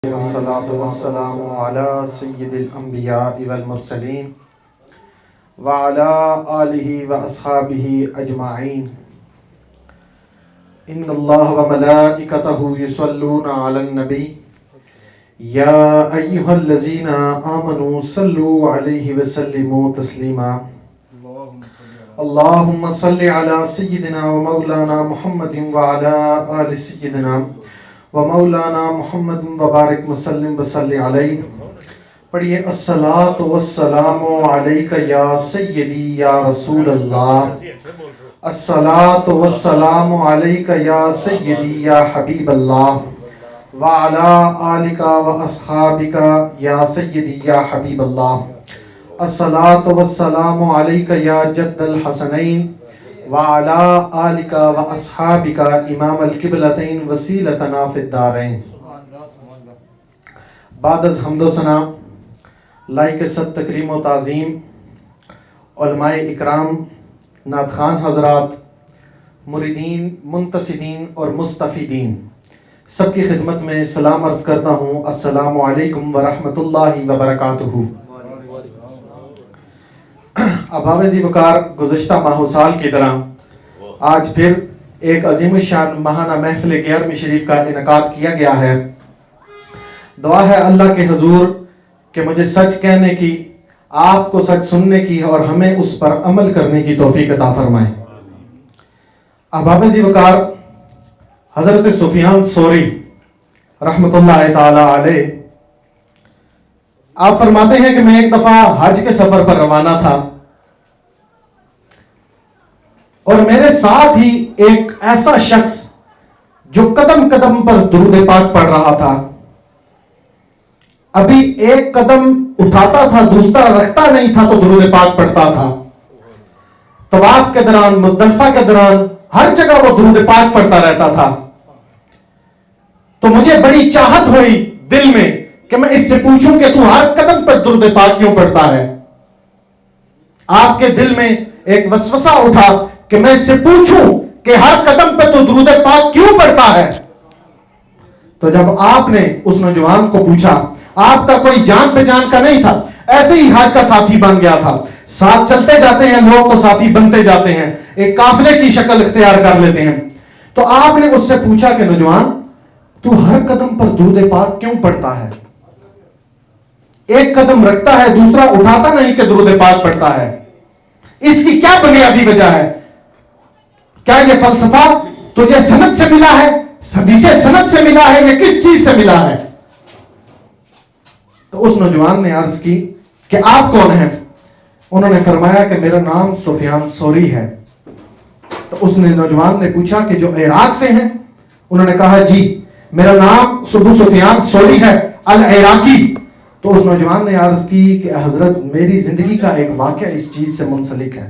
والصلاة والسلام على سيد الأنبياء والمرسلين وعلى آله وأصحابه أجمعين. إن الله وملائكته يصلون على النبي يا أيها الذين آمنوا صلوا عليه وسلموا تسليما. اللهم صل على سيدنا ومولانا محمد وعلى آل سيدنا ومولانا محمد وبارک وسلم وصلی علیہ. پڑھیے الصلاۃ والسلام علیک یا سیدی یا رسول اللہ. الصلاۃ والسلام علیک یا سیدی یا حبیب اللہ وعلی آلک واصحابک یا سیدی یا حبیب اللہ. الصلاۃ والسلام علیک یا جد الحسنین وعلى آلک واصحابک امام القبلتین وسیلتنا فی الدارین. بعد از حمد و ثنا لائق صد تکریم و تعظیم علماء اکرام، نعت خوان حضرات، مریدین، منتصدین اور مستفیدین، سب کی خدمت میں سلام عرض کرتا ہوں. السلام علیکم ورحمۃ اللہ وبرکاتہ. اباوِ ذی وقار گزشتہ ماہ و سال کی طرح آج پھر ایک عظیم الشان ماہانہ محفل 11ویں شریف کا انعقاد کیا گیا ہے. دعا ہے اللہ کے حضور کہ مجھے سچ کہنے کی، آپ کو سچ سننے کی اور ہمیں اس پر عمل کرنے کی توفیق عطا فرمائے. اباوِ ذی وقار حضرت سفیان ثوری رحمۃ اللہ تعالی علیہ آپ فرماتے ہیں کہ میں ایک دفعہ حج کے سفر پر روانہ تھا اور میرے ساتھ ہی ایک ایسا شخص جو قدم قدم پر درود پاک پڑھ رہا تھا. ابھی ایک قدم اٹھاتا تھا دوسرا رکھتا نہیں تھا تو درود پاک پڑھتا تھا. طواف کے دوران، مزدلفہ کے دوران ہر جگہ وہ درود پاک پڑھتا رہتا تھا. تو مجھے بڑی چاہت ہوئی دل میں کہ میں اس سے پوچھوں کہ تو ہر قدم پر درود پاک کیوں پڑھتا ہے. آپ کے دل میں ایک وسوسہ اٹھا کہ میں اس سے پوچھوں کہ ہر قدم پہ تو درود پاک کیوں پڑھتا ہے. تو جب آپ نے اس نوجوان کو پوچھا، آپ کا کوئی جان پہچان کا نہیں تھا، ایسے ہی حج کا ساتھی بن گیا تھا. ساتھ چلتے جاتے ہیں لوگ تو ساتھی بنتے جاتے ہیں، ایک قافلے کی شکل اختیار کر لیتے ہیں. تو آپ نے اس سے پوچھا کہ نوجوان تو ہر قدم پر درود پاک کیوں پڑھتا ہے؟ ایک قدم رکھتا ہے دوسرا اٹھاتا نہیں کہ درود پاک پڑھتا ہے. اس کی کیا بنیادی وجہ ہے؟ کیا یہ فلسفہ تجھے سند سے ملا ہے، حدیث سند سے ملا ہے، یا کس چیز سے ملا ہے؟ تو اس نوجوان نے عرض کی کہ آپ کون ہیں؟ انہوں نے فرمایا کہ میرا نام سفیان ثوری ہے. تو اس نے نوجوان نے پوچھا کہ جو عراق سے ہیں؟ انہوں نے کہا جی میرا نام ابو سفیان ثوری ہے العراقی. تو اس نوجوان نے عرض کی کہ حضرت میری زندگی کا ایک واقعہ اس چیز سے منسلک ہے،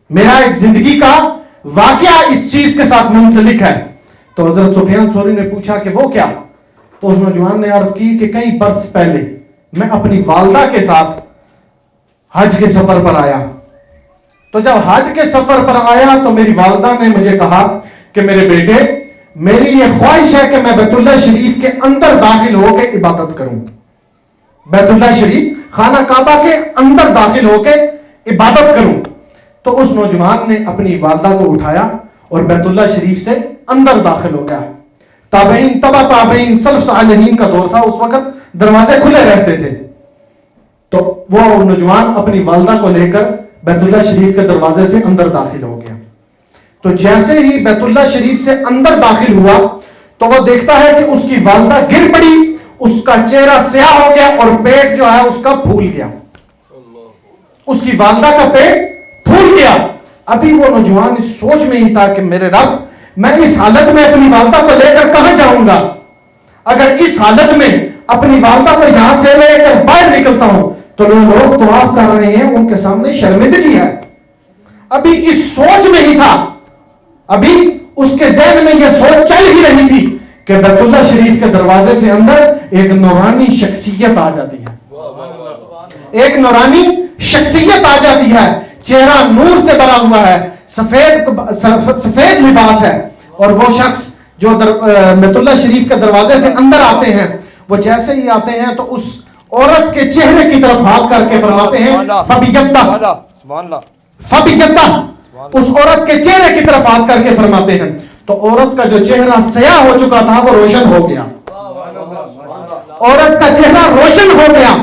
میرا ایک زندگی کا واقعہ اس چیز کے ساتھ منسلک ہے. تو حضرت سفیان ثوری نے پوچھا کہ وہ کیا؟ تو اس نوجوان نے عرض کی کہ کئی برس پہلے میں اپنی والدہ کے ساتھ حج کے سفر پر آیا. تو جب حج کے سفر پر آیا تو میری والدہ نے مجھے کہا کہ میرے بیٹے میری یہ خواہش ہے کہ میں بیت اللہ شریف کے اندر داخل ہو کے عبادت کروں. بیت اللہ شریف خانہ کعبہ کے اندر داخل ہو کے عبادت کروں. تو اس نوجوان نے اپنی والدہ کو اٹھایا اور بیت اللہ شریف سے اندر داخل ہو گیا. تابعین، تبع تابعین، سلف صالحین کا دور تھا، اس وقت دروازے کھلے رہتے تھے. تو وہ نوجوان اپنی والدہ کو لے کر بیت اللہ شریف کے دروازے سے اندر داخل ہو گیا. تو جیسے ہی بیت اللہ شریف سے اندر داخل ہوا تو وہ دیکھتا ہے کہ اس کی والدہ گر پڑی، اس کا چہرہ سیاہ ہو گیا اور پیٹ جو ہے اس کا پھول گیا. اس کی والدہ کا پیٹ پھول گیا. ابھی وہ نوجوان اس سوچ میں ہی تھا کہ میرے رب میں اس حالت میں اپنی والدہ کو لے کر کہاں جاؤں گا؟ اگر اس حالت میں اپنی والدہ کو یہاں سے لے کر باہر نکلتا ہوں تو لوگ طواف کر رہے ہیں، ان کے سامنے شرمندگی ہے. ابھی اس سوچ میں ہی تھا، ابھی اس کے ذہن میں یہ سوچ چل ہی رہی تھی کہ بیت اللہ شریف کے دروازے سے اندر ایک نورانی شخصیت آ جاتی ہے. ایک نورانی شخصیت آ جاتی ہے، چہرہ نور سے بھرا ہوا ہے، سفید لباس ہے، اور وہ شخص جو بیت اللہ شریف کے دروازے سے اندر آتے ہیں وہ جیسے ہی آتے ہیں تو اس عورت کے چہرے کی طرف ہاتھ کر کے فرماتے ہیں فبیدہ، اس عورت کے چہرے کی طرف ہاتھ کر کے فرماتے ہیں تو عورت کا جو چہرہ سیاہ ہو چکا تھا وہ روشن ہو گیا، عورت کا چہرہ روشن ہو گیا.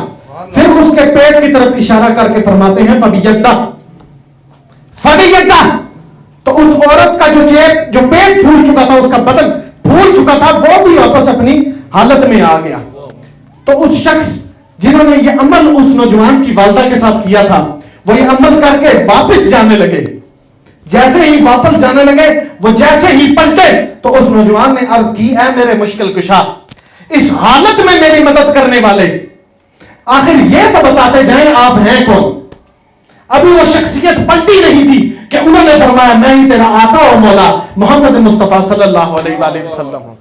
پھر اس کے پیٹ کی طرف اشارہ کر کے فرماتے ہیں فبیدہ. تو اس عورت کا جو پیٹ پھول چکا تھا، اس کا بدن پھول چکا تھا، وہ بھی واپس اپنی حالت میں آ گیا. تو اس شخص جنہوں نے یہ عمل اس نوجوان کی والدہ کے ساتھ کیا تھا، وہ یہ عمل کر کے واپس جانے لگے. جیسے ہی واپس جانے لگے، وہ جیسے ہی پلٹے تو اس نوجوان نے عرض کی، اے میرے مشکل کشا، اس حالت میں میری مدد کرنے والے، آخر یہ تو بتاتے جائیں آپ ہیں کون. ابھی وہ شخصیت پلٹی نہیں تھی کہ انہوں نے فرمایا میں ہی تیرا آقا و مولا محمد مصطفیٰ صلی اللہ علیہ وآلہ وسلم ہوں،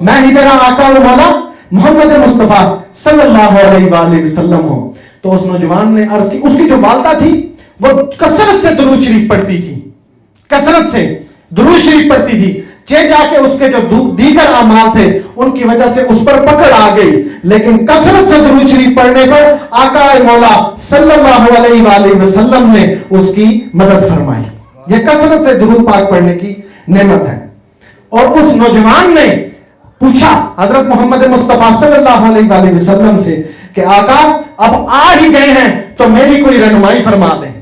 میں ہی تیرا آقا و مولا محمد مصطفیٰ صلی اللہ علیہ وآلہ وسلم ہوں. تو اس نوجوان نے عرض کی، اس کی جو والدہ تھی وہ کثرت سے درود شریف پڑھتی تھی، کثرت سے درود شریف پڑھتی تھی. جا کے اس کے جو دیگر اعمال تھے ان کی وجہ سے اس پر پکڑ آ گئی، لیکن کثرت سے درود شریف پڑھنے پر آقا مولا صلی اللہ علیہ وآلہ وسلم نے اس کی مدد فرمائی. یہ کثرت سے درود پاک پڑھنے کی نعمت ہے. اور اس نوجوان نے پوچھا حضرت محمد مصطفیٰ صلی اللہ علیہ وآلہ وسلم سے کہ آقا اب آ ہی گئے ہیں تو میری کوئی رہنمائی فرما دیں،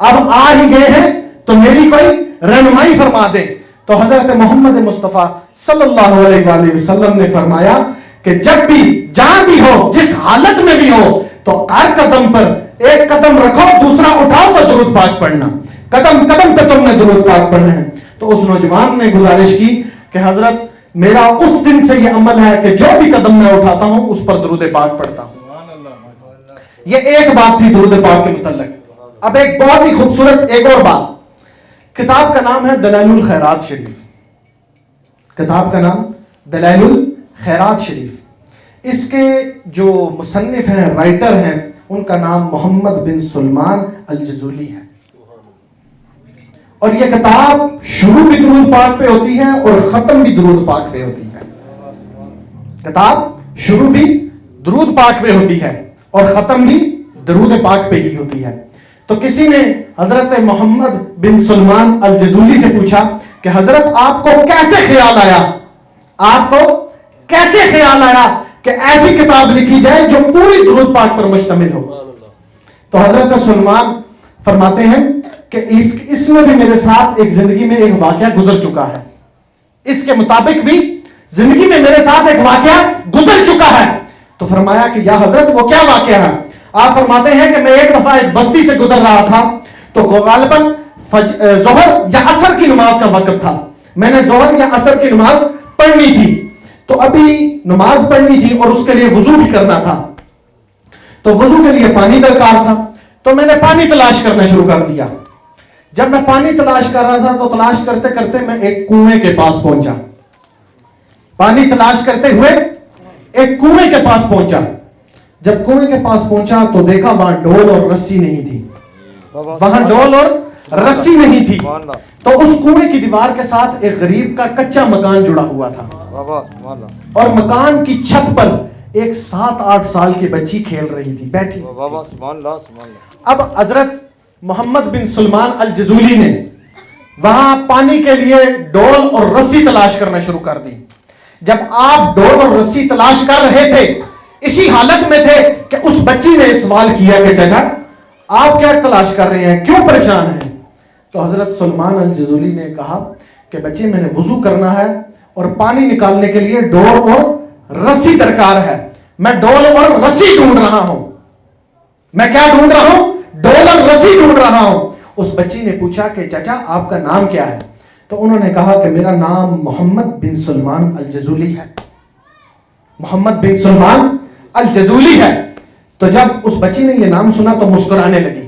اب آ ہی گئے ہیں تو میری کوئی رہنمائی فرما دیں. تو حضرت محمد مصطفیٰ صلی اللہ علیہ وآلہ وسلم نے فرمایا کہ جب بھی جہاں بھی ہو، جس حالت میں بھی ہو، تو ہر قدم پر ایک قدم رکھو، دوسرا اٹھاؤ تو درود پاک پڑھنا، قدم قدم پہ تم نے درود پاک پڑھنا ہے. تو اس نوجوان نے گزارش کی کہ حضرت میرا اس دن سے یہ عمل ہے کہ جو بھی قدم میں اٹھاتا ہوں اس پر درود پاک پڑھتا ہوں. یہ ایک بات تھی درود پاک کے متعلق. اب ایک بہت ہی خوبصورت ایک اور بات، کتاب کا نام ہے دلائل الخیرات شریف، کتاب کا نام دلائل الخیرات شریف. اس کے جو مصنف ہیں، رائٹر ہیں، ان کا نام محمد بن سلمان الجزولی ہے. اور یہ کتاب شروع بھی درود پاک پہ ہوتی ہے اور ختم بھی درود پاک پہ ہوتی ہے. کتاب شروع بھی درود پاک پہ ہوتی ہے اور ختم بھی درود پاک پہ ہی ہوتی ہے. تو کسی نے حضرت محمد بن سلمان الجزولی سے پوچھا کہ حضرت آپ کو کیسے خیال آیا، آپ کو کیسے خیال آیا کہ ایسی کتاب لکھی جائے جو پوری درود پاک پر مشتمل ہو. تو حضرت سلمان فرماتے ہیں کہ اس میں بھی میرے ساتھ ایک زندگی میں ایک واقعہ گزر چکا ہے، اس کے مطابق بھی زندگی میں میرے ساتھ ایک واقعہ گزر چکا ہے. تو فرمایا کہ یا حضرت وہ کیا واقعہ ہے؟ آپ فرماتے ہیں کہ میں ایک دفعہ ایک بستی سے گزر رہا تھا تو غالباً ظہر یا عصر کی نماز کا وقت تھا، میں نے ظہر یا عصر کی نماز پڑھنی تھی. تو ابھی نماز پڑھنی تھی اور اس کے لیے وضو بھی کرنا تھا. تو وضو کے لیے پانی درکار تھا، تو میں نے پانی تلاش کرنا شروع کر دیا. جب میں پانی تلاش کر رہا تھا تو تلاش کرتے کرتے میں ایک کنویں کے پاس پہنچا. پانی تلاش کرتے ہوئے ایک کنویں کے پاس پہنچا. جب کنویں کے پاس پہنچا تو دیکھا وہاں ڈول اور رسی نہیں تھی، وہاں ڈول اور رسی نہیں تھی. تو اس کنویں کی دیوار کے ساتھ ایک غریب کا کچا مکان جڑا ہوا تھا اور مکان کی چھت پر ایک 7-8 سال کی بچی کھیل رہی تھی، بیٹھی. اب حضرت محمد بن سلمان الجزولی نے وہاں پانی کے لیے ڈول اور رسی تلاش کرنا شروع کر دی. جب آپ ڈول اور رسی تلاش کر رہے تھے، اسی حالت میں تھے کہ اس بچی نے سوال کیا کہ چچا آپ کیا تلاش کر رہے ہیں، کیوں پریشان ہیں؟ تو حضرت سلمان الجزولی نے کہا کہ بچے میں نے وضو کرنا ہے اور پانی نکالنے کے لیے ڈول اور رسی درکار ہے، میں ڈول اور رسی ڈھونڈ رہا ہوں. میں کیا ڈھونڈ رہا ہوں؟ ڈول اور رسی ڈھونڈ رہا ہوں. اس بچی نے پوچھا کہ چچا آپ کا نام کیا ہے؟ تو انہوں نے کہا کہ میرا نام محمد بن سلمان الجزولی ہے، محمد بن سلمان الجزولی ہے. تو جب اس بچی نے یہ نام سنا تو مسکرانے لگی.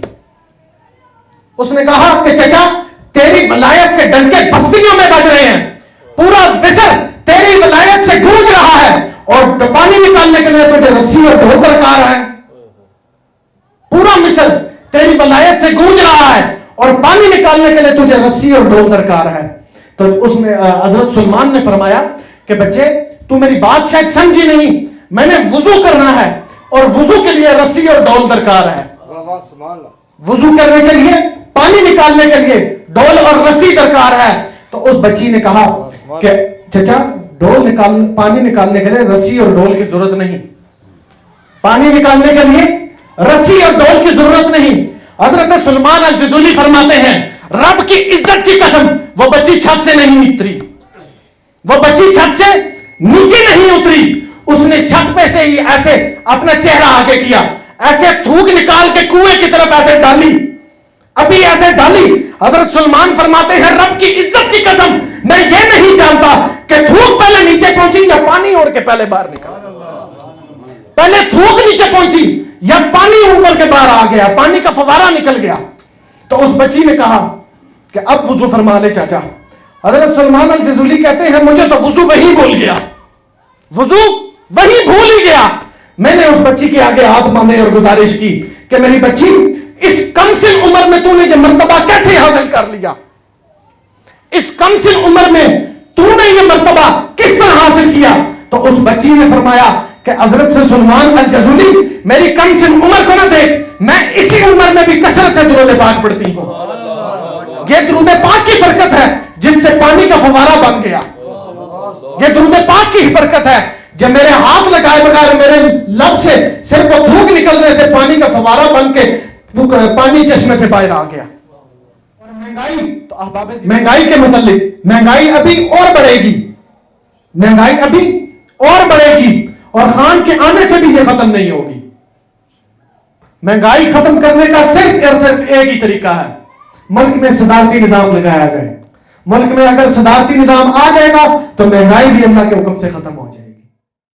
اس نے کہا کہ چچا تیری ولایت کے ڈنکے بستیوں میں بج رہے ہیں، پورا مصر تیری ولایت سے گونج رہا ہے اور پانی نکالنے کے لیے تجھے رسی اور ڈول درکار ہے. پورا مصر تیری ولایت سے گونج رہا ہے اور پانی نکالنے کے لیے تجھے رسی اور ڈول درکار ہے. تو اس نے حضرت سلمان نے فرمایا کہ بچے تو میری بات شاید سمجھی نہیں، میں نے وضو کرنا ہے اور وضو کے لیے رسی اور ڈول درکار ہے، وضو کرنے کے لیے پانی نکالنے کے لیے ڈول اور رسی درکار ہے۔ تو اس بچی نے کہا کہ چچا پانی نکالنے کے لیے رسی اور ڈول کی ضرورت نہیں، پانی نکالنے کے لیے رسی اور ڈول کی ضرورت نہیں۔ حضرت سلمان الجزولی فرماتے ہیں رب کی عزت کی قسم وہ بچی چھت سے نہیں اتری، وہ بچی چھت سے نیچے نہیں اتری، اس نے چھت پہ سے ہی ایسے اپنا چہرہ آگے کیا، ایسے تھوک نکال کے کنویں کی طرف ایسے ڈالی، ابھی ایسے ڈالی۔ حضرت سلمان فرماتے ہیں رب کی عزت کی قسم میں یہ نہیں جانتا کہ تھوک پہلے نیچے پہنچی یا پانی اوڑھ کے پہلے باہر نکلا، پہلے تھوک نیچے پہنچی یا پانی اوپر کے باہر آ گیا، پانی کا فوارہ نکل گیا۔ تو اس بچی نے کہا کہ اب وضو فرما لے چاچا۔ حضرت سلمان الجزولی کہتے ہیں مجھے تو وضو وہی بھول گیا، وضو وہی بھول ہی گیا۔ میں نے اس بچی کے آگے ہاتھ باندھے اور گزارش کی کہ میری بچی اس کم سن عمر میں تو نے یہ مرتبہ کیسے حاصل کر لیا، اس کم سن عمر میں تو نے یہ مرتبہ کس طرح حاصل کیا؟ تو اس بچی نے فرمایا کہ حضرت سلمان الجزولی میری کم سن عمر کو نہ دیکھ، میں اسی عمر میں بھی کثرت سے درود پاک پڑھتی ہوں۔ یہ درود پاک کی برکت ہے جس سے پانی کا فوارہ بن گیا، یہ درود پاک کی ہی برکت ہے جب میرے ہاتھ لگائے بغیر میرے لب سے صرف وہ تھوک نکلنے سے پانی کا فوارہ بن کے پانی چشمے سے باہر آ گیا۔ مہنگائی کے متعلق مہنگائی ابھی اور بڑھے گی، مہنگائی ابھی اور بڑھے گی اور خان کے آنے سے بھی یہ ختم نہیں ہوگی۔ مہنگائی ختم کرنے کا صرف اور صرف ایک ہی طریقہ ہے، ملک میں صدارتی نظام لگایا جائے۔ ملک میں اگر صدارتی نظام آ جائے گا تو مہنگائی بھی اللہ کے حکم سے ختم ہوگی۔